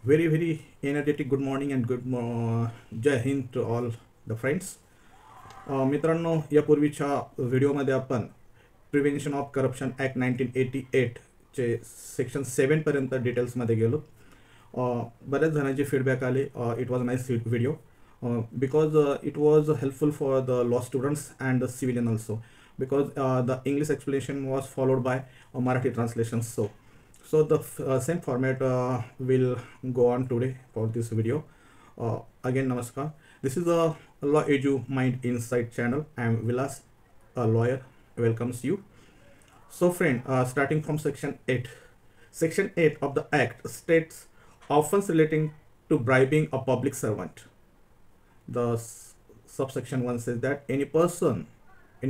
Very energetic good morning and जय हिंद to all the friends. मित्रांनो, यापूर्वीच्या व्हिडिओमध्ये आपण प्रिव्हेन्शन ऑफ करप्शन ॲक्ट 1988चे सेक्शन 7पर्यंत डिटेल्समध्ये गेलो. बऱ्याच जणांचे फीडबॅक आले. It was nice video because it was helpful for the law students and the civilian also because the English explanation was followed by Marathi translation. So the same format will go on today for this video. Again, namaskar. This is a Law Edu Mind Insight channel. I am Vilas, a lawyer. Welcomes you. So friend, starting from section 8. Section 8 of the act states offense relating to bribing a public servant. The subsection 1 says that any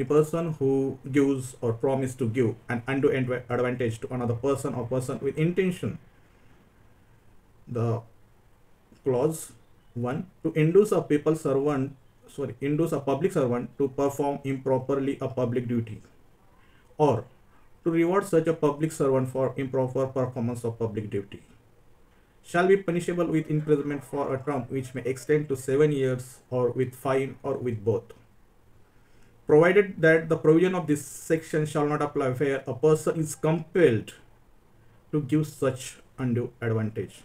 person who gives or promise to give an undue advantage to another person or person with intention. The clause 1, to induce a public servant to perform improperly a public duty, or to reward such a public servant for improper performance of public duty, shall be punishable with imprisonment for a term which may extend to 7 years, or with fine, or with both, provided that the provision of this section shall not apply where a person is compelled to give such undue advantage.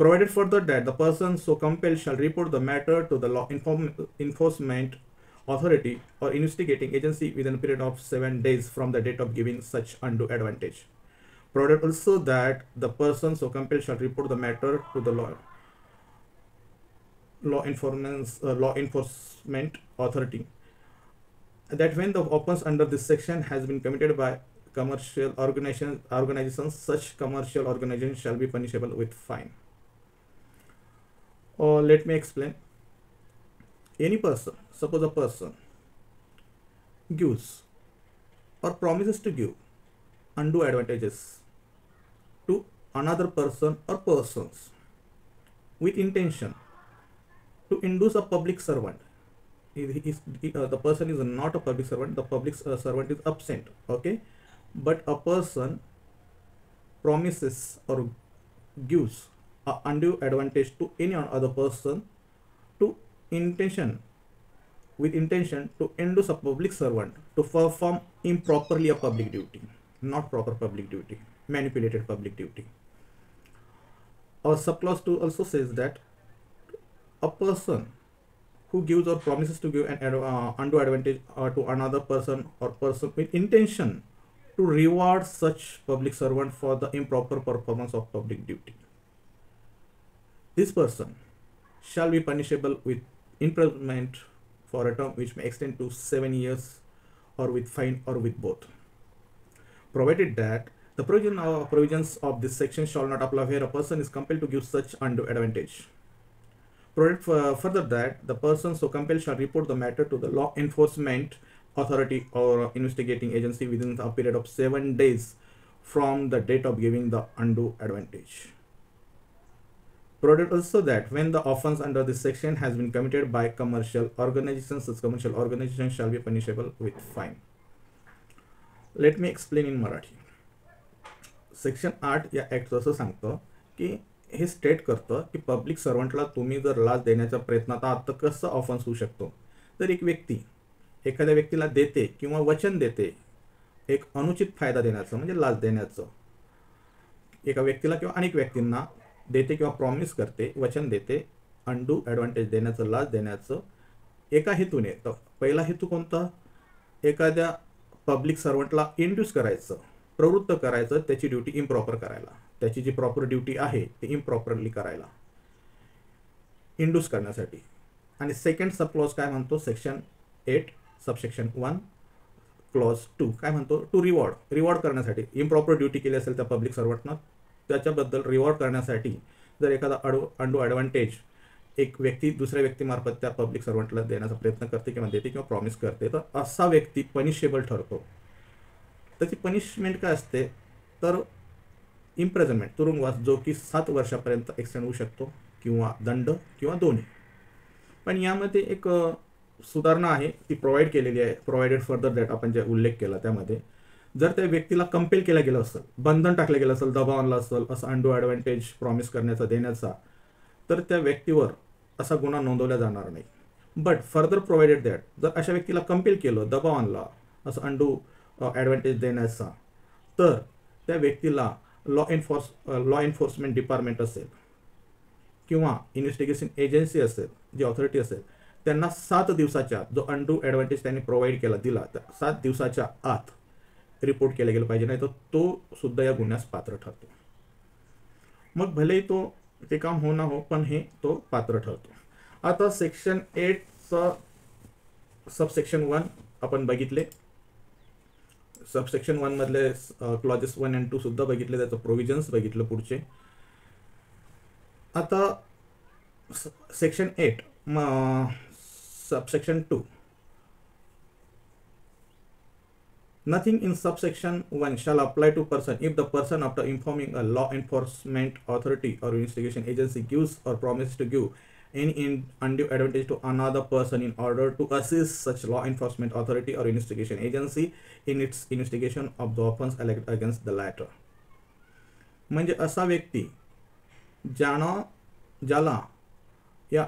Provided further that the person so compelled shall report the matter to the law enforcement authority or investigating agency within a period of 7 days from the date of giving such undue advantage. Provided also that the person so compelled shall report the matter to the law enforcement authority, that when the offense under this section has been committed by commercial organizations, such commercial organizations shall be punishable with fine. Or let me explain. Any person, suppose a person gives or promises to give undue advantages to another person or persons with intention to induce a public servant. The person is not a public servant, the public servant is absent, okay, but a person promises or gives a undue advantage to any other person with intention to induce a public servant to perform improperly a public duty, not proper public duty, manipulated public duty. Our subclause 2 also says that a person who gives or promises to give an undue advantage to another person or person with intention to reward such public servant for the improper performance of public duty, this person shall be punishable with imprisonment for a term which may extend to 7 years, or with fine, or with both, provided that the provisions of this section shall not apply where a person is compelled to give such undue advantage. Further that the person so compelled shall report the matter to the law enforcement authority or investigating agency within a period of 7 days from the date of giving the undue advantage. Provided also that when the offense under this section has been committed by commercial organizations, such commercial organizations shall be punishable with fine. Let me explain in Marathi. Section 8 या act असं सांगतं की हे state करतं की public सर्वंटला तुम्ही जर लाच देण्याच्या प्रयत्नात आहात तर कसं ऑफेन्स होऊ शकतो. तर एक व्यक्ती एखाद्या व्यक्तीला देते किंवा वचन देते एक अनुचित फायदा देण्याचं, म्हणजे लाच देण्याचं, एका व्यक्तीला किंवा अनेक व्यक्तींना देते किंवा प्रॉमिस करते, वचन देते, अनडू ॲडव्हान्टेज देण्याचं, लाच देण्याचं एका हेतूने. तर पहिला हेतू कोणता? एखाद्या पब्लिक सर्वंटला इंड्यूस करायचं, प्रवृत्त करायचं त्याची ड्युटी इम्प्रॉपर करायला, त्याची जी प्रॉपर ड्युटी आहे ती इम्प्रॉपरली करायला, इंड्यूस करण्यासाठी. आणि सेकंड सब क्लॉज काय म्हणतो? सेक्शन 8 सबसेक्शन 1 क्लॉज 2 काय म्हणतो? टू रिवॉर्ड करण्यासाठी. इम्प्रॉपर ड्युटी केली असेल त्या पब्लिक सर्वंटनं, त्याच्याबद्दल रिवॉर्ड करण्यासाठी जर एखादा अनडू ॲडव्हान्टेज एक व्यक्ती दुसऱ्या व्यक्तीमार्फत त्या पब्लिक सर्वंटला देण्याचा प्रयत्न करते किंवा देते किंवा प्रॉमिस करते, तर असा व्यक्ती पनिशेबल ठरतो. त्याची पनिशमेंट काय असते? तर इम्प्रिझनमेंट, तुरुंगवास, जो की 7 वर्षापर्यंत एक्सटेंड होऊ शकतो, किंवा दंड, किंवा दोन्ही. पण यामध्ये एक सुधारणा आहे ती प्रोव्हाइड केलेली आहे. प्रोव्हाइडेड फर्दर दॅट आपण जे उल्लेख केला त्यामध्ये जर त्या व्यक्तीला कंपेल केलं गेलं असेल, बंधन टाकलं गेलं असेल, दबाव आणला असेल असं अंडू ॲडव्हान्टेज प्रॉमिस करण्याचा देण्याचा, तर त्या व्यक्तीवर असा गुन्हा नोंदवला जाणार नाही. बट फर्दर प्रोव्हाइडेड दॅट जर अशा व्यक्तीला कंपेल केलं, दबाव आणला असं अंडू ॲडव्हान्टेज देण्याचा, तर त्या व्यक्तीला लॉ एन्फोर्समेंट डिपार्टमेंट असेल किंवा इन्व्हेस्टिगेशन एजन्सी असेल, जी ऑथॉरिटी असेल, त्यांना 7 दिवसाच्या जो अंडू ॲडव्हान्टेज त्यांनी प्रोव्हाइड दिला त्या 7 दिवसाच्या आत रिपोर्ट केलं गेलं पाहिजे, नाही तर तो सुद्धा या गुन्ह्यास पात्र ठरतो. मग भलेही तो ते काम हो ना हो, पण हे तो पात्र ठरतो. आता सेक्शन 8चं सबसेक्शन 1 आपण बघितले. सबसेक्शन 1 मधले क्लॉजेस 1 and 2 सुद्धा बघितले, त्याचं प्रोव्हिजन्स बघितलं पुढचे. आता section 8 subsection 2. Nothing in subsection 1 shall apply to person if the person, after informing a law enforcement authority or investigation agency, gives or promises to give any undue advantage to another person in order to assist such law enforcement authority or investigation agency in its investigation of the offense alleged against the latter. म्हणजे असा व्यक्ती ज्याला या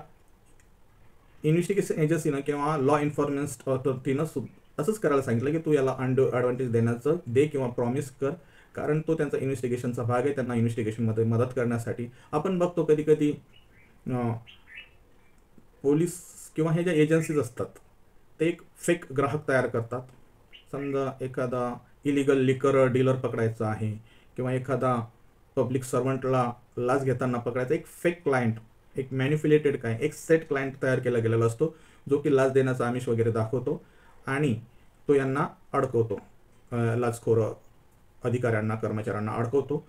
investigation एजन्सीनं किंवा law enforcement ऑथॉरिटीनं असंच करायला सांगितलं की तू याला अंडू ॲडव्हान्टेज देण्याचं दे किंवा प्रॉमिस कर, कारण तो त्यांचा इन्व्हेस्टिगेशनचा भाग आहे, त्यांना इन्व्हेस्टिगेशनमध्ये मदत करण्यासाठी. आपण बघतो कधी कधी पोलीस किंवा हे ज्या एजन्सीज असतात ते एक फेक ग्राहक तयार करतात. समजा एखादा इलिगल लिकर डीलर पकडायचा आहे किंवा एखादा पब्लिक सर्वंटला लाच घेताना पकडायचा, एक फेक क्लायंट, एक मॅन्युप्युलेटेड एक सेट क्लायंट तयार केला गेलेला असतो, जो की लाच देण्याचा आमिष वगैरे दाखवतो आणि तो यांना अडकवतो, लाचखोर अधिकाऱ्यांना कर्मचाऱ्यांना अडकवतो.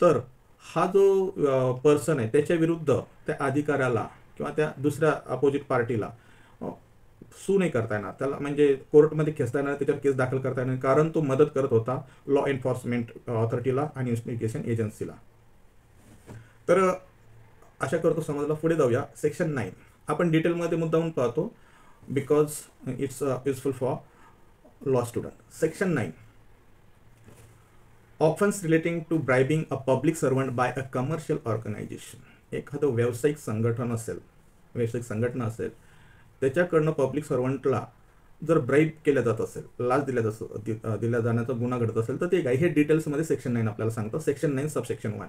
तर हा जो पर्सन आहे त्याच्या विरुद्ध त्या अधिकाऱ्याला किंवा त्या दुसऱ्या अपोजिट पार्टीला सू नाही करता येणार, त्याला म्हणजे कोर्टमध्ये खेचता येणार, त्याच्यावर केस दाखल करता येणार, कारण तो मदत करत होता लॉ एन्फोर्समेंट ऑथॉरिटीला आणि इन्व्हेस्टिगेशन एजन्सीला. तर आशा करतो समजला. पुढे जाऊया. सेक्शन 9 आपण डिटेलमध्ये मुद्दाहून पाहतो because it's useful for law student. Section 9 offence relating to bribing a public servant by a commercial organisation. एखादं व्यावसायिक संघटना असेल त्याच्याकडनं पब्लिक सर्वंटला जर ब्राईब केल्या जात असेल, लाच दिल्या जाण्याचा गुन्हा घडत असेल, तर ते काय, हे डिटेल्समध्ये सेक्शन 9 आपल्याला सांगतं. Section 9 subsection 1.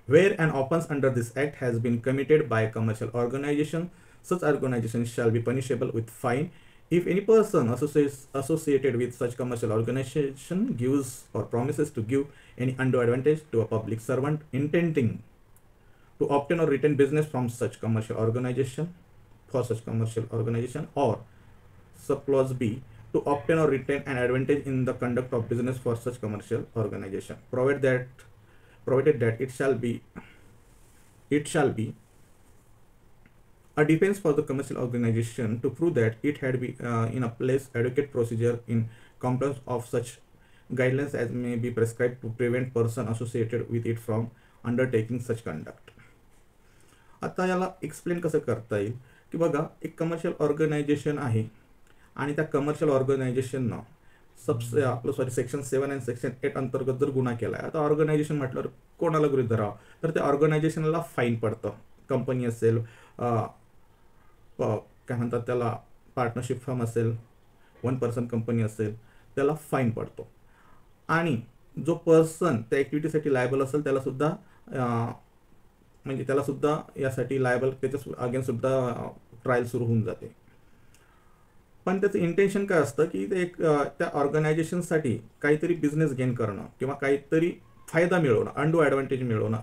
Where an offense under this act has been committed by a commercial organization, such organization shall be punishable with fine if any person associated with such commercial organization gives or promises to give any undue advantage to a public servant intending to obtain or retain business from such commercial organization, or subclause B, to obtain or retain an advantage in the conduct of business for such commercial organization, provided that it shall be a defense for the commercial organization to prove that it had in a place adequate procedure in compliance of such guidelines as may be prescribed to prevent person associated with it from undertaking such conduct. आता याला explain कसं करता येईल की बघा, एक commercial organisation आहे आणि त्या कमर्शियल ऑर्गनायझेशननं सेक्शन 7 आणि सेक्शन 8 अंतर्गत जर गुन्हा केला आहे, आता ऑर्गनायझेशन म्हटल्यावर कोणाला गृहीत धरावं, तर त्या ऑर्गनायझेशनला फाईन पडतं. कंपनी असेल, काय म्हणतात त्याला, पार्टनरशिप फर्म असेल, 1 पर्सन कंपनी असेल, त्याला फाईन पडतो. आणि जो पर्सन त्या ॲक्टिव्हिटीसाठी लायबल असेल त्याला सुद्धा यासाठी लायबल, त्याच्या अगेन्स्ट सुद्धा ट्रायल सुरू होऊन जाते. पण त्याचं इंटेन्शन काय असतं की ते एक त्या ऑर्गनायझेशनसाठी काहीतरी बिझनेस गेन करणं किंवा काहीतरी फायदा मिळवणं, ॲडव्हान्टेज मिळवणं,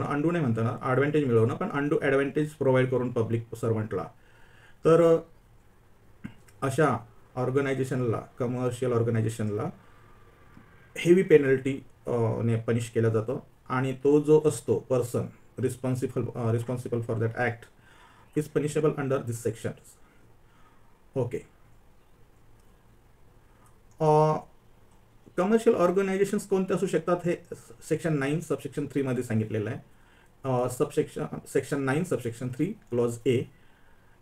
अंडू नाही म्हणता ना, ॲडव्हान्टेज मिळवणं, पण अंडू ॲडव्हान्टेज प्रोव्हाइड करून पब्लिक सर्वंटला. तर अशा ऑर्गनायझेशनला, कमर्शियल ऑर्गनायझेशनला हेवी पेनल्टी ने पनिश केलं जातं आणि तो जो असतो person responsible for that act is punishable under this sections. Okay. Commercial organisations कोणते असू शकतात हे सेक्शन 9 सबसेक्शन 3 मध्ये सांगितलेलं आहे. Section 9 subsection 3 clause A.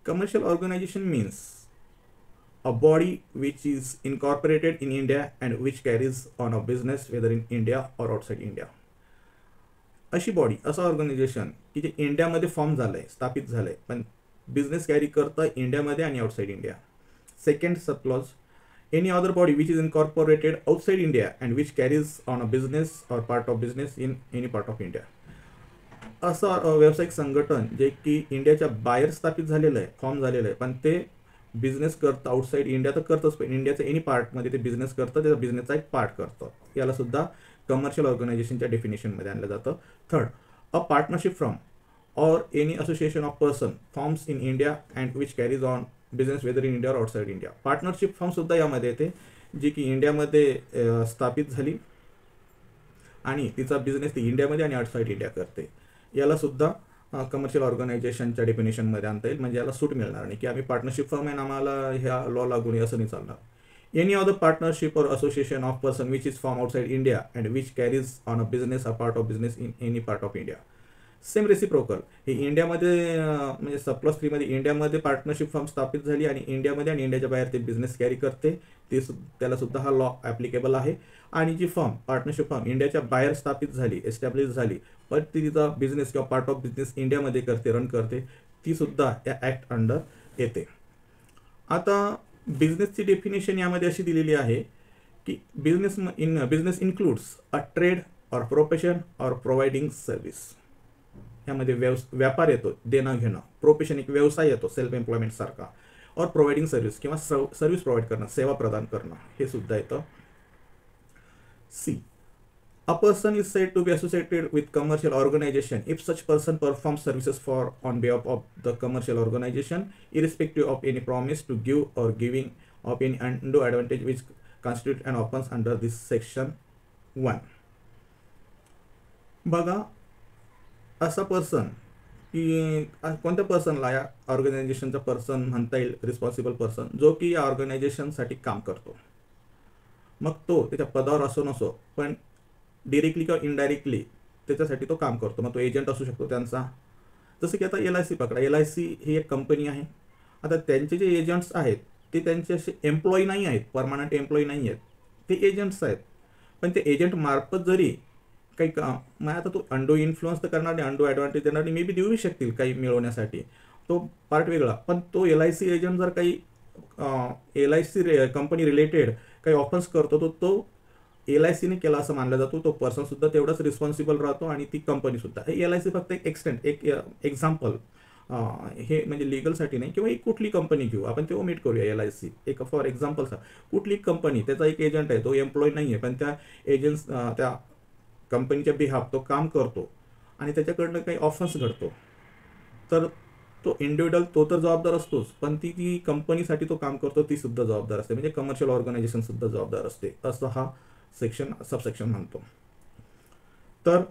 Commercial organisation means a body which is incorporated in India and which carries on a business whether in India or outside India. अशी body, असं organisation की जे इंडियामध्ये फॉर्म झालंय, स्थापित झालंय, पण बिझनेस कॅरी करतं इंडियामध्ये आणि outside India. Second sub clause, any other body which is incorporated outside India and which carries on a business or part of business in any part of India. असं व्यावसायिक संघटन जे की इंडियाच्या बाहेर स्थापित झालेलं आहे, फॉर्म झालेलं आहे, पण ते बिझनेस करतं आउटसाइड इंडिया तर करतंच, पण इंडियाच्या एनी पार्टमध्ये ते बिझनेस करतं, त्याचा बिझनेसचा एक पार्ट करतं. याला सुद्धा कमर्शियल ऑर्गनायझेशनच्या डेफिनेशनमध्ये आणलं जातं. Third, a partnership from or any association of person forms in India and which carries on business whether in India or outside India. Partnership form सुद्धा यामध्ये येते, जी की इंडियामध्ये स्थापित झाली आणि तिचा बिझनेस ती इंडियामध्ये आणि आउटसाइड इंडिया करते. याला सुद्धा कमर्शियल ऑर्गनायझेशनच्या डेफिनेशनमध्ये आणता येईल. म्हणजे याला सूट मिळणार नाही की आम्ही पार्टनरशिप फॉर्म आहे आम्हाला ह्या लॉ लागून असं नाही चालणार. Any other partnership or association of person which is from outside India and which carries on a business or part of business in any part of India. Same reciprocal, हे इंडियामध्ये म्हणजे सबक्लॉज 3 मध्ये इंडियामध्ये partnership form स्थापित झाली आणि इंडियामध्ये आणि इंडियाच्या बाहेर ते बिझनेस कॅरी करते, ते त्याला सुद्धा हा लॉ ॲप्लिकेबल आहे. आणि जी फॉर्म पार्टनरशिप फॉर्म इंडियाच्या बाहेर स्थापित झाली, एस्टॅब्लिश झाली, पण ती तिचा बिझनेस किंवा पार्ट ऑफ बिझनेस इंडियामध्ये करते, रन करते, ती सुद्धा या ॲक्ट अंडर येते. आता बिझनेसची डेफिनेशन यामध्ये अशी दिलेली आहे की business includes a trade or profession or providing service. यामध्ये व्यापार येतो, देणं घेणं, प्रोफेशन एक व्यवसाय येतो सेल्फ एम्प्लॉयमेंट सारखा, और प्रोव्हाइडिंग सर्व्हिस किंवा सर्व्हिस प्रोव्हाइड करणं, सेवा प्रदान करणं, हे सुद्धा येतं. C, a person is said to be associated with commercial organization if such person performs services for on behalf of the commercial organization irrespective of any promise to give or giving of any undue advantage which constitute an offense under this section 1. बघा, असा person की कोणत्या पर्सनला या ऑर्गनायझेशनचा person म्हणता येईल, responsible person, जो की या ऑर्गनायझेशनसाठी काम करतो. मग तो त्याच्या पदावर असो नसो, पण डिरेक्टली किंवा इनडायरेक्टली त्याच्यासाठी तो काम करतो. मग तो एजंट असू शकतो त्यांचा. जसं की आता LIC पकडा, LIC ही एक कंपनी आहे. आता त्यांचे जे एजंट्स आहेत ते त्यांचे असे एम्प्लॉई नाही आहेत, परमनंट एम्प्लॉई नाही आहेत, ते एजंट्स आहेत. पण ते एजंट मार्फत जरी काही मग आता तो अंडो इन्फ्लुअन्स तर करणार नाही, अंडो ॲडव्हान्टेज देणार नाही, मे बी देऊ शकतील काही मिळवण्यासाठी, तो पार्ट वेगळा. पण तो LIC एजंट जर काही LIC कंपनी रिलेटेड काही ऑफन्स करतो, तो LICने केला असं मानला जातो. तो पर्सन सुद्धा तेवढाच रिस्पॉन्सिबल राहतो आणि ती कंपनी सुद्धा. LIC फक्त एक एक एक्झाम्पल, हे म्हणजे लिगलसाठी नाही, किंवा एक कुठली कंपनी घेऊ आपण, ते ओमिट करूया. LIC एक फॉर एक्झाम्पल, कुठली कंपनी, त्याचा एक एजंट आहे, तो एम्प्लॉय नाही आहे, पण त्या एजंट्स त्या कंपनीच्या बिहाफ तो काम करतो आणि त्याच्याकडनं काही ऑफन्स घडतो, तर तो इंडिव्हिज्युअल तो तर जबाबदार असतोच, पण ती कंपनीसाठी तो काम करतो ती सुद्धा जबाबदार असते. म्हणजे कमर्शियल ऑर्गनायझेशन सुद्धा जबाबदार असते, असं हा सबसेक्शन म्हणतो. तर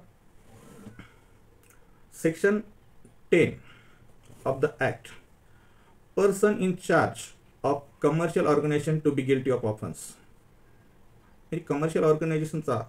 section 10 of the act, person in charge of commercial organisation to be guilty of offence. म्हणजे कमर्शियल ऑर्गनायझेशनचा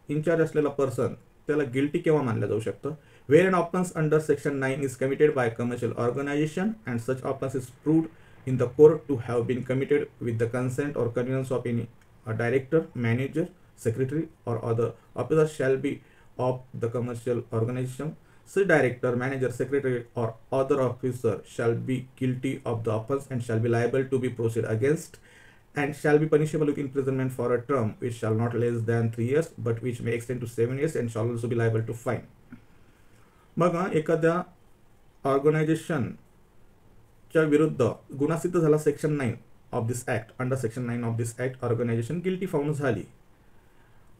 इन्चार्ज असलेला पर्सन त्याला गिल्टी केव्हा मानलं जाऊ शकतं? Where an offence under section 9 is committed by commercial organisation and such offence is proved in the court to have been committed with the consent or convenience of any director, manager, secretary or other officer shall be of the commercial organization. Such director, manager, secretary or other officer shall be guilty of the offense and shall be liable to be proceeded against and shall be punishable with imprisonment for a term which shall not less than 3 years but which may extend to 7 years and shall also be liable to fine. बघा, एखाद्या ऑर्गनायझेशनच्या विरुद्ध गुन्हा सिद्ध झाला section 9 of this act, under section 9 of this act organisation guilty found झाली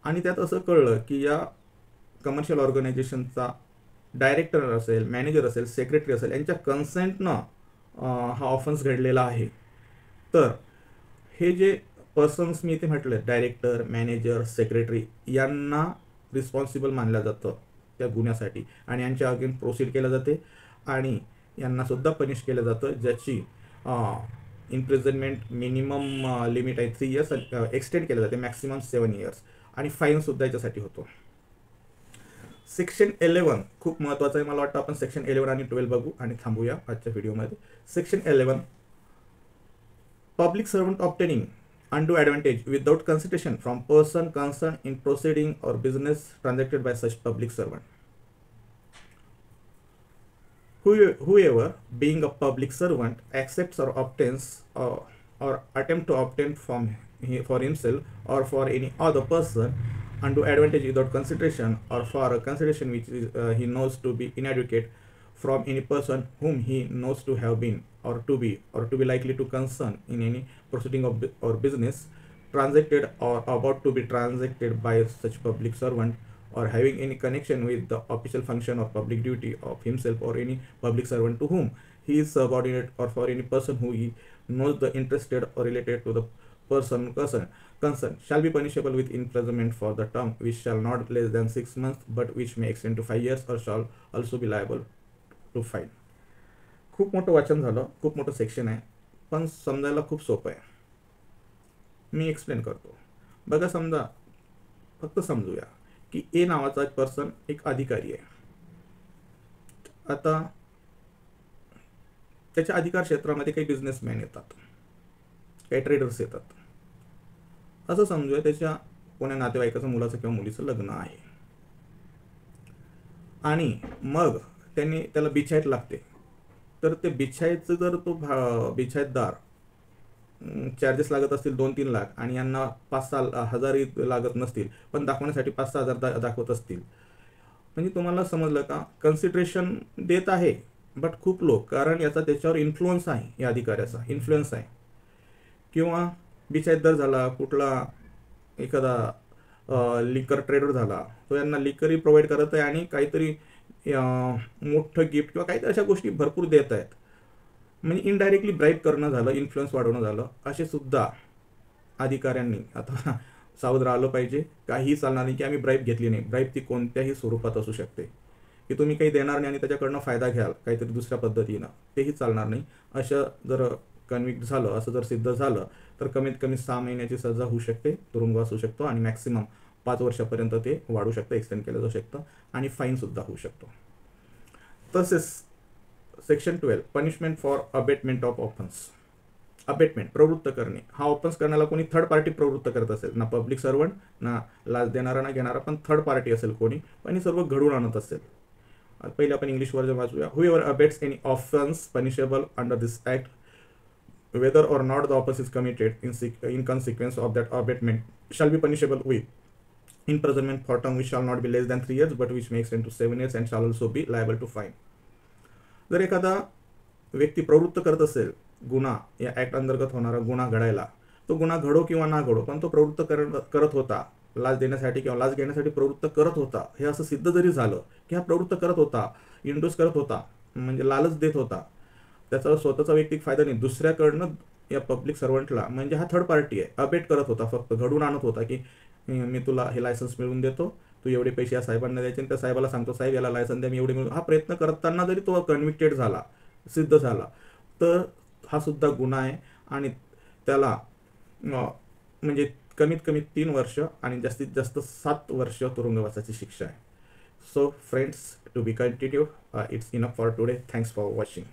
आणि त्यात असं कळलं की या कमर्शियल ऑर्गनायझेशनचा डायरेक्टर असेल, मॅनेजर असेल, सेक्रेटरी असेल, यांच्या कन्सेंटनं हा ऑफन्स घडलेला आहे, तर हे जे पर्सन्स मी इथे म्हटलं, डायरेक्टर, मॅनेजर, सेक्रेटरी, यांना रिस्पॉन्सिबल मानलं जातं त्या गुन्ह्यासाठी आणि यांच्या अगेन्स्ट प्रोसीड केलं जाते आणि यांनासुद्धा पनिश केलं जातं, ज्याची इम्प्रिझनमेंट मिनिमम लिमिट आहे 3 इयर्स, एक्सटेंड केलं जाते मॅक्सिमम 7 इयर्स आणि फाईनसुद्धा याच्यासाठी होतो. सेक्शन 11 खूप महत्त्वाचं आहे, मला वाटतं आपण सेक्शन 11 आणि 12 बघू आणि थांबूया आजच्या व्हिडिओमध्ये. Section 11, public servant obtaining undue advantage without consideration from person concerned in proceeding or business transacted by such public servant. Whoever, being a public servant, accepts or obtains or attempt to obtain for himself or for any other person undue advantage without consideration or for a consideration which he knows to be inadequate from any person whom he knows to have been or to be likely to concern in any proceeding of or business transacted or about to be transacted by such public servant, or having any connection with the official function or public duty of himself or any public servant to whom he is subordinate, or for any person who he knows the interested or related to the person concerned, shall be punishable with imprisonment for the term which shall not less than 6 months but which may extend to 5 years, or shall also be liable to fine. खूप मोठं वाचन झालं, खूप मोठं section आहे, पण समजायला खूप सोपं आहे. मी एक्सप्लेन करतो. बघा, समजा, फक्त समजूया की ए नावाचा पर्सन एक अधिकारी आहे. आता त्याच्या अधिकार क्षेत्रामध्ये काही बिझनेसमॅन येतात, काही ट्रेडर्स येतात. असं समजूया त्याच्या कोण्या नातेवाईकाचं मुलाचं किंवा मुलीचं लग्न आहे, आणि मग त्याला बिछायत लागते. तर ते बिछायचं जर तो बिछायतदार चार्जेस लागत असतील 2-3 लाख आणि यांना 5-6 हजारही लागत नसतील, पण दाखवण्यासाठी 5-6 हजार दाखवत असतील, म्हणजे तुम्हाला समजलं का? कन्सिडरेशन देत आहे बट खूप लोक, कारण याचा त्याच्यावर इन्फ्लुअन्स आहे, या अधिकाऱ्याचा इन्फ्लुअन्स आहे. किंवा बिछायतदार झाला, कुठला एखादा लिकर ट्रेडर झाला, तो यांना लिकरही प्रोव्हाइड करत आहे आणि काहीतरी मोठं गिफ्ट किंवा काहीतरी अशा गोष्टी भरपूर देत आहेत. म्हणजे इनडायरेक्टली ब्राईब करणं झालं, इन्फ्लुअन्स वाढवणं झालं. असे सुद्धा अधिकाऱ्यांनी आता सावध राहिलं पाहिजे. काहीही चालणार नाही की आम्ही ब्राईब घेतली नाही. ब्राईब ती कोणत्याही स्वरूपात असू शकते, की तुम्ही काही देणार नाही आणि त्याच्याकडनं फायदा घ्याल काहीतरी दुसऱ्या पद्धतीनं, तेही चालणार नाही. असं जर कन्व्हिक्ट झालं, असं जर सिद्ध झालं, तर कमीत कमी 6 महिन्याची सजा होऊ शकते, तुरुंगवास होऊ शकतो, आणि मॅक्सिमम 5 वर्षापर्यंत ते वाढू शकतं, एक्सटेंड केलं जाऊ शकतं, आणि फाईनसुद्धा होऊ शकतो. तसेच section 12, punishment for abetment of offence. Abetment, प्रवृत्त करणे. हा ऑफन्स करण्याला कोणी थर्ड पार्टी प्रवृत्त करत असेल, ना पब्लिक सर्वंट, ना लाच देणारा, ना घेणारा, पण थर्ड पार्टी असेल कोणी, पण हे सर्व घडून आणत असेल. पहिले आपण इंग्लिश वर्जन वाचूया. Whoever abets any offence punishable under this act, whether or not the offense is committed in consequence of that abatement, shall be punishable with imprisonment for term which shall not be less than 3 years but which may extend to 7 years and shall also be liable to fine. जर एखादा व्यक्ती प्रवृत्त करत असेल गुन्हा, या act अंतर्गत होणारा गुन्हा घडायला, तो गुन्हा घडो किंवा ना घडो, पण तो प्रवृत्त करत होता, लाच देण्यासाठी किंवा लाच घेण्यासाठी प्रवृत्त करत होता, हे असं सिद्ध जरी झालं की हा प्रवृत्त करत होता, इंड्यूस करत होता, म्हणजे लालच देत होता, त्याचा स्वतःचा वैयक्तिक फायदा नाही, दुसऱ्याकडनं या पब्लिक सर्वंटला, म्हणजे हा थर्ड पार्टी आहे, अबेट करत होता, फक्त घडून आणत होता की मी तुला हे लायसन्स मिळवून देतो, तू एवढे पैसे या साहेबांना द्यायचे, आणि त्या साहेबाला सांगतो साहेब याला लायसन्स द्या, मी एवढे मिळवून. हा प्रयत्न करताना जरी तो कन्व्हिक्टेड झाला, सिद्ध झाला, तर हा सुद्धा गुन्हा आहे, आणि त्याला म्हणजे कमीत कमी 3 वर्ष आणि जास्तीत जास्त 7 वर्ष तुरुंगवासाची शिक्षा आहे. So friends, to be continue. It's enough for today. Thanks for watching.